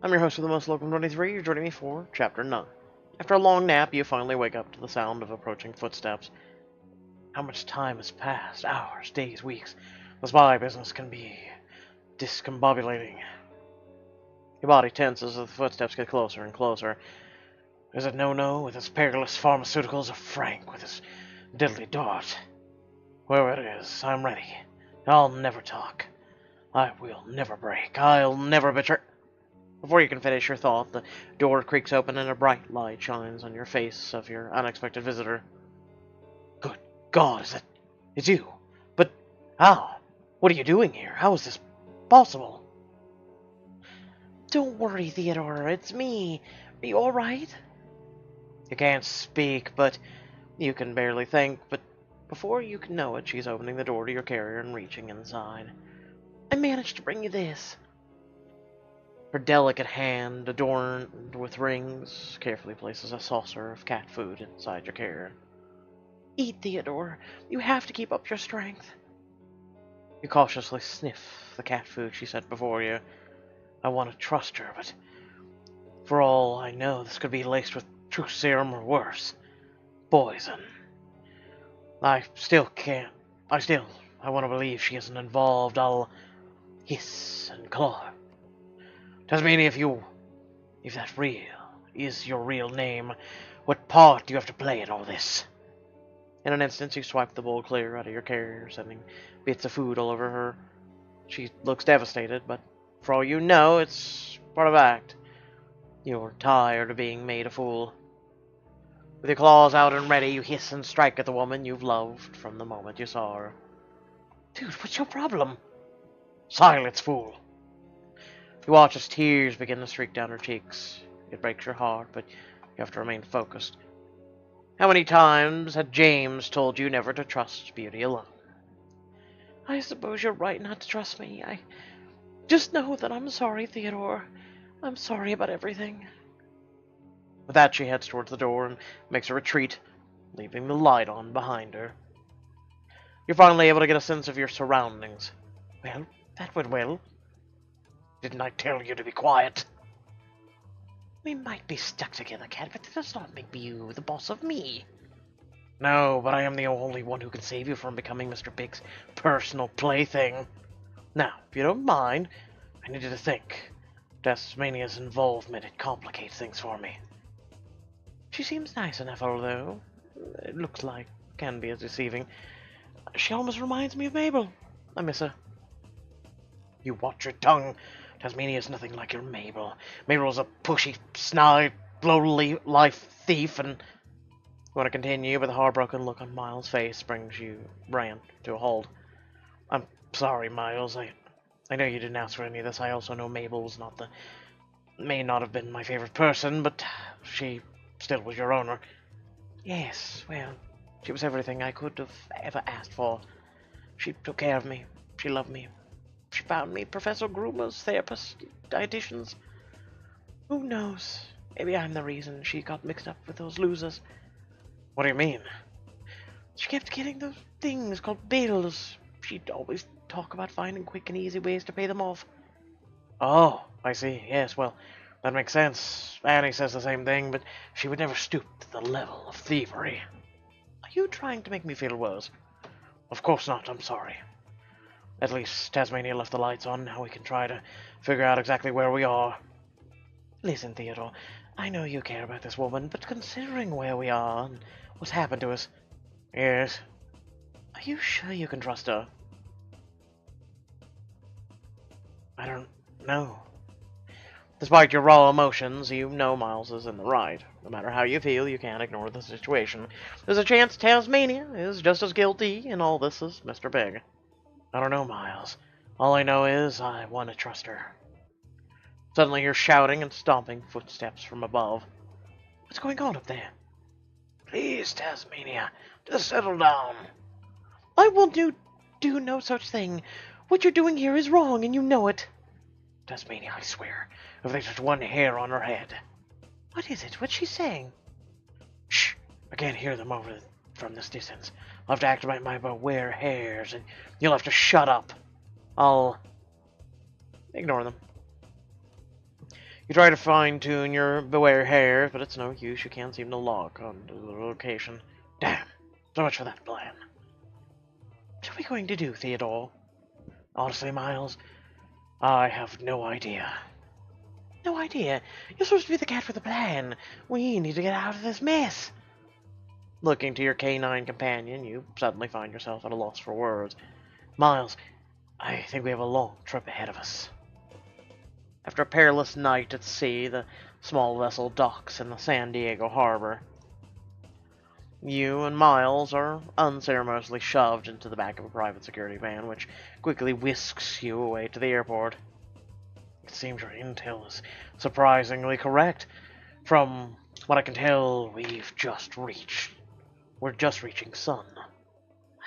I'm your host of the Most Local 23. You're joining me for Chapter 9. After a long nap, you finally wake up to the sound of approaching footsteps. How much time has passed? Hours, days, weeks. The spy business can be discombobulating. Your body tenses as the footsteps get closer and closer. Is it No-No with his perilous pharmaceuticals or Frank with his deadly dart? Whoever it is, I'm ready. I'll never talk. I will never break. I'll never betray... Before you can finish your thought, the door creaks open and a bright light shines on your face of your unexpected visitor. Good God, it's you. But how? What are you doing here? How is this possible? Don't worry, Theodore, it's me. Are you alright? You can't speak, but you can barely think, but before you can know it, she's opening the door to your carrier and reaching inside. I managed to bring you this. Her delicate hand, adorned with rings, carefully places a saucer of cat food inside your carrier. Eat, Theodore. You have to keep up your strength. You cautiously sniff the cat food she set before you. I want to trust her, but for all I know, this could be laced with truth serum or worse. Poison. I want to believe she isn't involved. I'll hiss and claw. Tasmania, if that is your real name, what part do you have to play in all this? In an instant, you swipe the bowl clear out of your carrier, sending bits of food all over her. She looks devastated, but for all you know, it's part of the act. You're tired of being made a fool. With your claws out and ready, you hiss and strike at the woman you've loved from the moment you saw her. Dude, what's your problem? Silence, fool. You watch as tears begin to streak down her cheeks. It breaks your heart, but you have to remain focused. How many times had James told you never to trust beauty alone? I suppose you're right not to trust me. I just know that I'm sorry, Theodore. I'm sorry about everything. With that, she heads towards the door and makes a retreat, leaving the light on behind her. You're finally able to get a sense of your surroundings. Well, that went well. Didn't I tell you to be quiet? We might be stuck together, Cat, but that does not make you the boss of me. No, but I am the only one who can save you from becoming Mr. Big's personal plaything. Now, if you don't mind, I need you to think. Tasmania's involvement, it complicates things for me. She seems nice enough, although it looks like can be as deceiving. She almost reminds me of Mabel. I miss her. You watch your tongue. Tasmania's nothing like your Mabel. Mabel's a pushy, snide, low-life thief, and... You want to continue, but the heartbroken look on Miles' face brings you Brand to a halt. I'm sorry, Miles. I know you didn't ask for any of this. I also know Mabel was may not have been my favorite person, but she still was your owner. Yes, well, she was everything I could have ever asked for. She took care of me. She loved me. She found me professor groomers, therapists, dietitians. Who knows? Maybe I'm the reason she got mixed up with those losers. What do you mean? She kept getting those things called bills. She'd always talk about finding quick and easy ways to pay them off. Oh, I see. Yes, well, that makes sense. Annie says the same thing, but she would never stoop to the level of thievery. Are you trying to make me feel worse? Of course not. I'm sorry. At least Tasmania left the lights on. Now we can try to figure out exactly where we are. Listen, Theodore, I know you care about this woman, but considering where we are and what's happened to us... Yes? Are you sure you can trust her? I don't know. Despite your raw emotions, you know Miles is in the right. No matter how you feel, you can't ignore the situation. There's a chance Tasmania is just as guilty in all this as Mr. Big. I don't know, Miles. All I know is I want to trust her. Suddenly you're shouting and stomping footsteps from above. What's going on up there? Please, Tasmania, just settle down. I will do no such thing. What you're doing here is wrong, and you know it. Tasmania, I swear, if there's just one hair on her head. What is it? What's she saying? Shh! I can't hear them from this distance. I'll have to activate my beware hairs, and you'll have to shut up. I'll ignore them. You try to fine-tune your beware hair, but it's no use. You can't seem to lock onto the location. Damn. So much for that plan. What are we going to do, Theodore? Honestly, Miles, I have no idea. No idea? You're supposed to be the cat with a plan. We need to get out of this mess. Looking to your canine companion, you suddenly find yourself at a loss for words. Miles, I think we have a long trip ahead of us. After a perilous night at sea, the small vessel docks in the San Diego harbor. You and Miles are unceremoniously shoved into the back of a private security van, which quickly whisks you away to the airport. It seems your intel is surprisingly correct. From what I can tell, we're just reaching sun.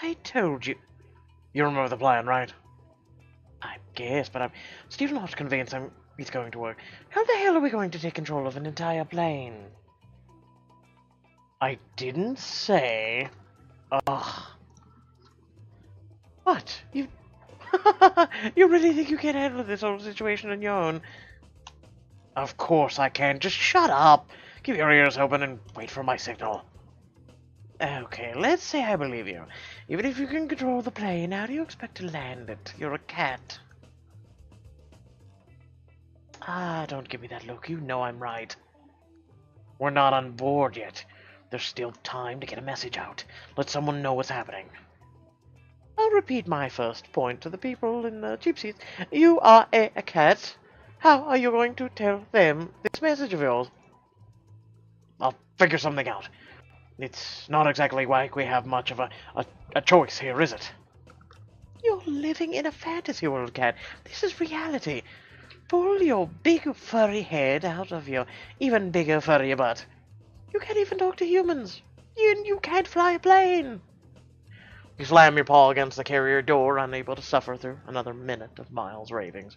I told you. You remember the plan, right? I guess, but I'm still not convinced it's going to work. How the hell are we going to take control of an entire plane? I didn't say... Ugh. What? You... You really think you can handle this whole situation on your own? Of course I can. Just shut up. Keep your ears open and wait for my signal. Okay, let's say I believe you. Even if you can control the plane, how do you expect to land it? You're a cat. Ah, don't give me that look. You know I'm right. We're not on board yet. There's still time to get a message out. Let someone know what's happening. I'll repeat my first point to the people in the cheap seats. You are a cat. How are you going to tell them this message of yours? I'll figure something out. It's not exactly like we have much of a choice here, is it? You're living in a fantasy world, cat. This is reality. Pull your big furry head out of your even bigger furry butt. You can't even talk to humans. You can't fly a plane. You slam your paw against the carrier door, unable to suffer through another minute of Miles' ravings.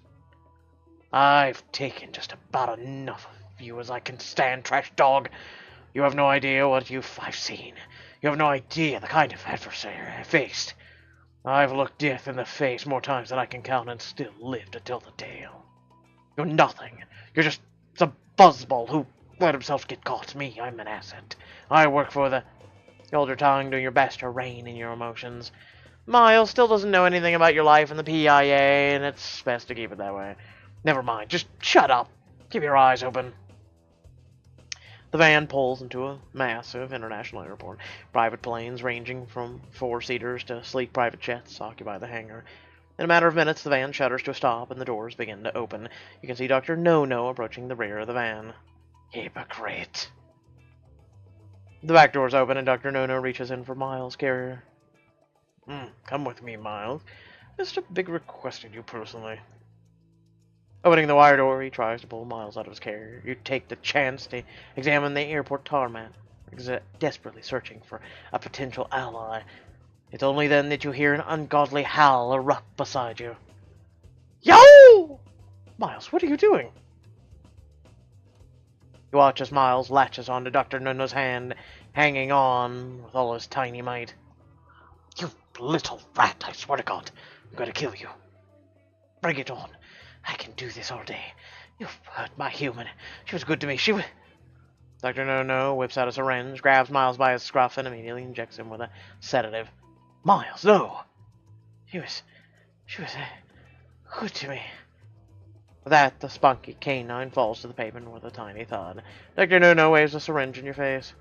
I've taken just about enough of you as I can stand, trash dog. You have no idea what I've seen. You have no idea the kind of adversary I faced. I've looked death in the face more times than I can count and still lived to tell the tale. You're nothing. You're just some buzzball who let himself get caught. Me, I'm an asset. I work for the... You hold your tongue, doing your best to rein in your emotions. Miles still doesn't know anything about your life in the P.I.A, and it's best to keep it that way. Never mind. Just shut up. Keep your eyes open. The van pulls into a massive international airport. Private planes ranging from four-seaters to sleek private jets occupy the hangar. In a matter of minutes, the van shudders to a stop and the doors begin to open. You can see Dr. No-No approaching the rear of the van. Hypocrite. The back doors open and Dr. No-No reaches in for Miles' carrier. Come with me, Miles. Just a big request of you personally. Opening the wire door, he tries to pull Miles out of his carrier. You take the chance to examine the airport tarmac, desperately searching for a potential ally. It's only then that you hear an ungodly howl erupt beside you. Yo! Miles, what are you doing? You watch as Miles latches onto Dr. No-No's hand, hanging on with all his tiny might. You little rat, I swear to God, I'm going to kill you. Bring it on. I can do this all day. You've hurt my human. She was good to me. She was... Dr. No-No whips out a syringe, grabs Miles by his scruff, and immediately injects him with a sedative. Miles, no! She was good to me. With that, the spunky canine falls to the pavement with a tiny thud. Dr. No-No waves a syringe in your face.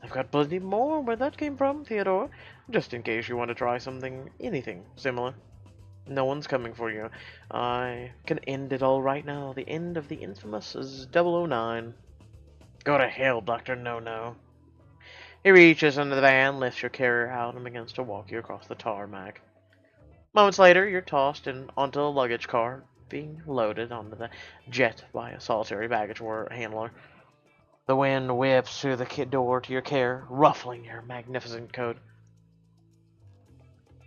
I've got plenty more where that came from, Theodore. Just in case you want to try anything similar. No one's coming for you. I can end it all right now. The end of the infamous 009. Go to hell, Dr. No-No. He reaches into the van, lifts your carrier out, and begins to walk you across the tarmac. Moments later, you're tossed onto a luggage car, being loaded onto the jet by a solitary baggage handler. The wind whips through the door to your care, ruffling your magnificent coat.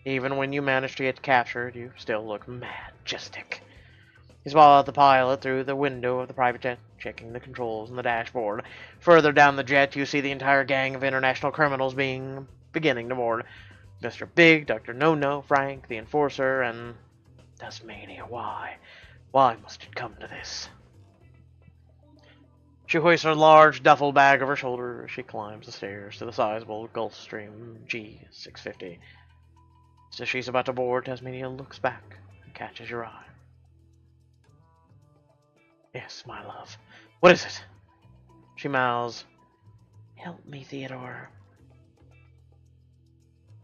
Even when you manage to get captured, you still look majestic. You spot the pilot through the window of the private jet, checking the controls on the dashboard. Further down the jet, you see the entire gang of international criminals beginning to board. Mr. Big, Dr. No-No, Frank, the Enforcer, and... Tasmania, why? Why must it come to this? She hoists her large duffel bag over her shoulder as she climbs the stairs to the sizable Gulfstream G650. Just as she's about to board, Tasmania looks back and catches your eye. Yes, my love. What is it? She mouths, "Help me, Theodore."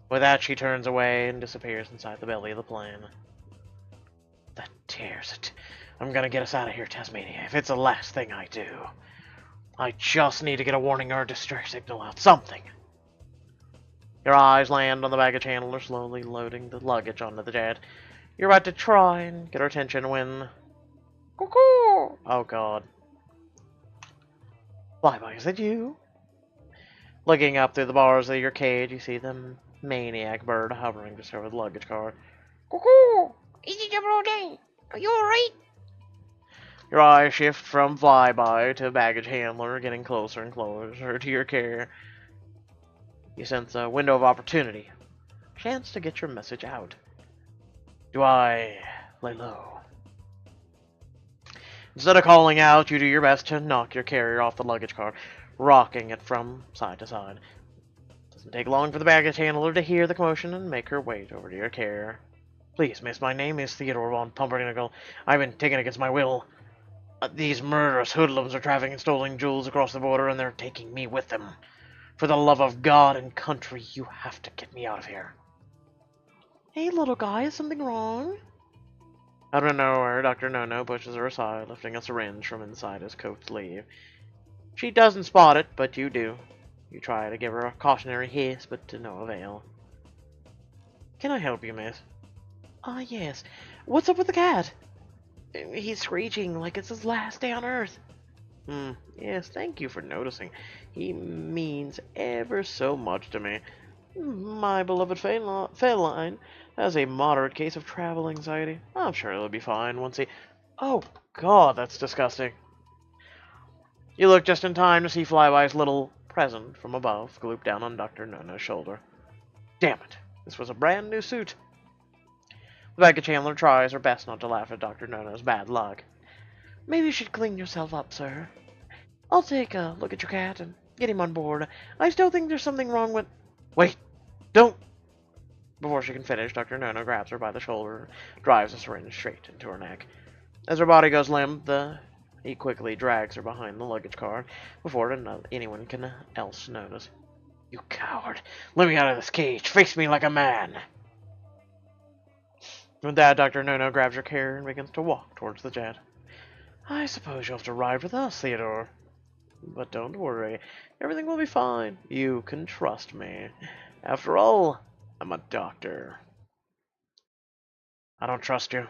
With that, she turns away and disappears inside the belly of the plane. That tears it. I'm gonna get us out of here, Tasmania, if it's the last thing I do. I just need to get a warning or a distress signal out. Something. Your eyes land on the baggage handler slowly loading the luggage onto the jet. You're about to try and get her attention when... Cuckoo! Oh, God. Flyby, is that you? Looking up through the bars of your cage, you see the maniac bird hovering just over the luggage car. Cuckoo! Is it your birthday? Are you alright? Your eyes shift from flyby to baggage handler, getting closer and closer to your care. You sense a window of opportunity. Chance to get your message out. Do I lay low? Instead of calling out, you do your best to knock your carrier off the luggage car, rocking it from side to side. Doesn't take long for the baggage handler to hear the commotion and make her way over to your carrier. Please, miss, my name is Theodore von Pumpernickel. I've been taken against my will. These murderous hoodlums are trafficking stolen jewels across the border, and they're taking me with them. For the love of God and country, you have to get me out of here. Hey, little guy, is something wrong? Out of nowhere, Dr. No-No pushes her aside, lifting a syringe from inside his coat sleeve. She doesn't spot it, but you do. You try to give her a cautionary hiss, but to no avail. Can I help you, miss? Yes. What's up with the cat? He's screeching like it's his last day on Earth. Yes, thank you for noticing. He means ever so much to me. My beloved feline has a moderate case of travel anxiety. I'm sure he'll be fine once he... Oh, God, that's disgusting. You look just in time to see Flyby's little present from above gloop down on Dr. No-No's shoulder. Damn it, this was a brand new suit. The baggage handler tries her best not to laugh at Dr. No-No's bad luck. Maybe you should clean yourself up, sir. I'll take a look at your cat and get him on board. I still think there's something wrong with... Wait! Don't! Before she can finish, Dr. No-No grabs her by the shoulder and drives a syringe straight into her neck. As her body goes limp, he quickly drags her behind the luggage car before anyone else notice. You coward! Let me out of this cage! Face me like a man! With that, Dr. No-No grabs her carrier and begins to walk towards the jet. I suppose you'll have to ride with us, Theodore. But don't worry, everything will be fine. You can trust me. After all, I'm a doctor. I don't trust you.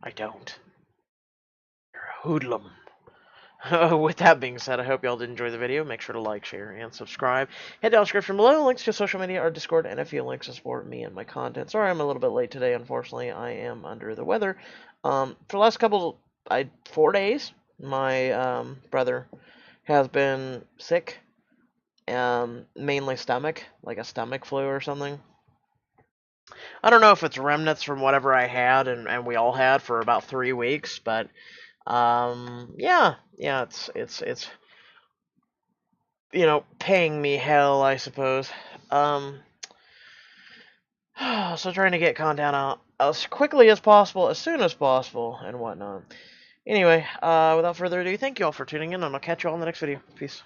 I don't. You're a hoodlum. With that being said, I hope y'all did enjoy the video. Make sure to like, share, and subscribe. Head down the description below. Links to social media, our Discord, and a few links to support me and my content. Sorry I'm a little bit late today, unfortunately. I am under the weather. For the last 4 days, my brother has been sick. Mainly stomach, like a stomach flu or something. I don't know if it's remnants from whatever I had and we all had for about 3 weeks, but yeah, it's you know, paying me hell, I suppose. So trying to get content out as quickly as possible, as soon as possible, and whatnot. Anyway, without further ado, thank you all for tuning in, and I'll catch you all in the next video. Peace.